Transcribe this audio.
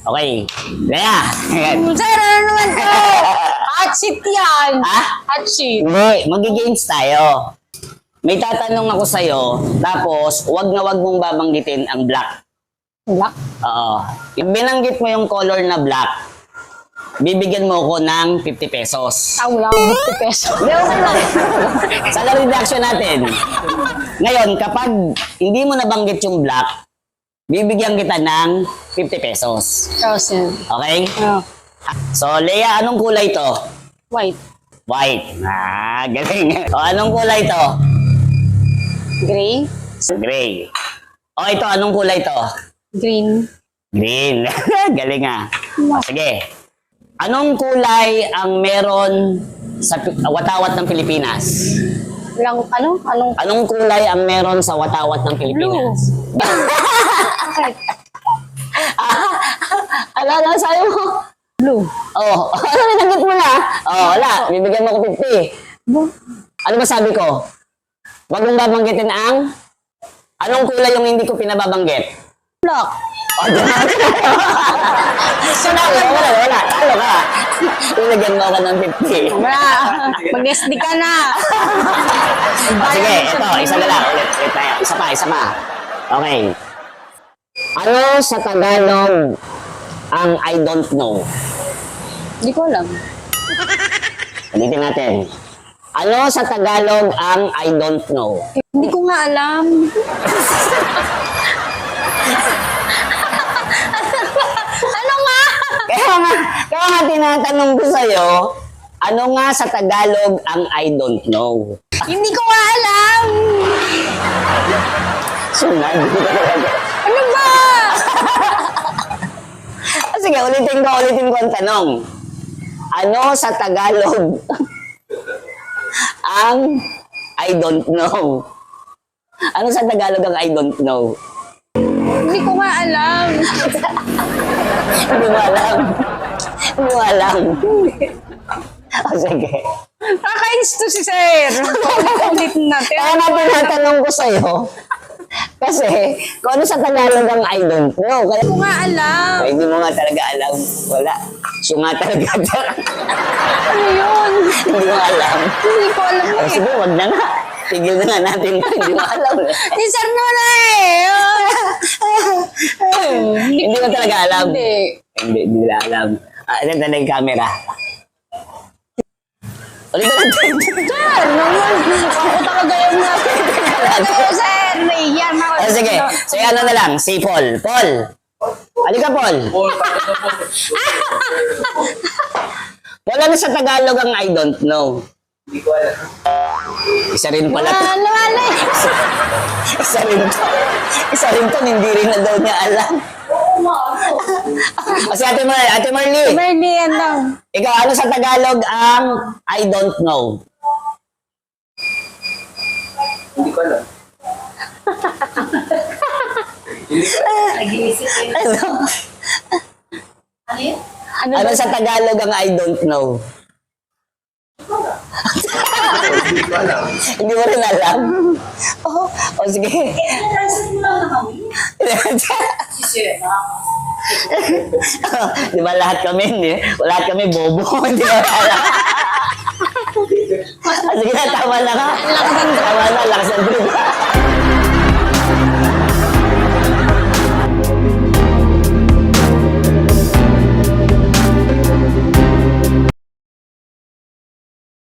Okay. Lea. Sir, ano naman to? Hot seat yan. Ha? Hot seat. Hindi, magigames tayo. May tatanong ako sa'yo, tapos wag na wag mong babanggitin ang black. Black? Oo. Binanggit mo yung color na black, bibigyan mo ko ng 50 pesos. Ah, wala akong 50 pesos. Hindi, okay lang. Sa laro reaction natin. Ngayon, kapag hindi mo nabanggit yung black, bibigyan kita ng 50 pesos. Thousand. Okay? Oh, So, Lea, anong kulay to? white. White. Ah, galing. O, anong kulay to? Gray. Gray. O, ito, anong kulay to? Green. Green. Galing ah. Sige. Anong kulay ang meron sa watawat ng Pilipinas? Walang, ano? Anong? Anong kulay ang meron sa watawat ng Pilipinas? Bakit? Ala, sayo mo. Blue. Oh, ano binanggit mo na? Oh, wala. Bibigyan mo ko 50. Blue. Ano ba sabi ko? Huwag mong babanggitin ang... Anong kulay yung hindi ko pinababanggit? Black. Oh, wala. Talo ka. Bibigyan mo ako ng 50. Wala. Mag-SD ka na. Sige, ito. Isa na lang. Ulit tayo. Isa pa. Okay. Ano sa Tagalog ang I don't know? Hindi ko alam. Ulitin natin. Ano sa Tagalog ang I don't know? Hindi ko nga alam. Ano nga? Kaya nga tinatanong ko sa'yo, ano nga sa Tagalog ang I don't know? Hindi ko nga alam. Sunod. Ano ba? Sige, ulitin ko ang tanong. Ano sa Tagalog ang I don't know? Ano sa Tagalog ang I don't know? Hindi ko nga alam. Hindi mo alam. Hindi mo alam. O sige. Kakainis to si Sir. Ulit natin. Kaya nga tinatanong ko sa'yo. Kasi, kung ano sa Tagalog ang I don't know. Kaya, Hindi ko nga alam. Ay, hindi mo nga talaga alam. Wala. Siya nga talaga. Ano yun? Hindi mo alam. Hindi ko alam O eh. sige, wag na nga. Tigil na nga natin. Hindi mo alam. Si Sir na na eh. Hindi mo talaga alam. Hindi. Hindi na alam. Ano na yung camera? Ulit na natin. Sir, naman. Ako talaga yung natin. Sir, naiyan ako. O sige. So, ano na lang. Si Paul. Paul. Halika, Paul. Paul, ano sa Tagalog ang I don't know? Hindi ko alam. Isa rin pala to. Wala. Isa rin to, hindi rin na daw niya alam. O si Ate Marley. Bernie, yan lang. Ikaw, ano sa Tagalog ang I don't know? Hindi ko alam. Ano? Ano sa Tagalog ang I don't know? Hindi ko alam. Hindi mo rin alam? Oh, o sige. Di ba lahat kami bobo, hindi mo alam. Sige na, tama na ka. Tama na, lakas ng trip.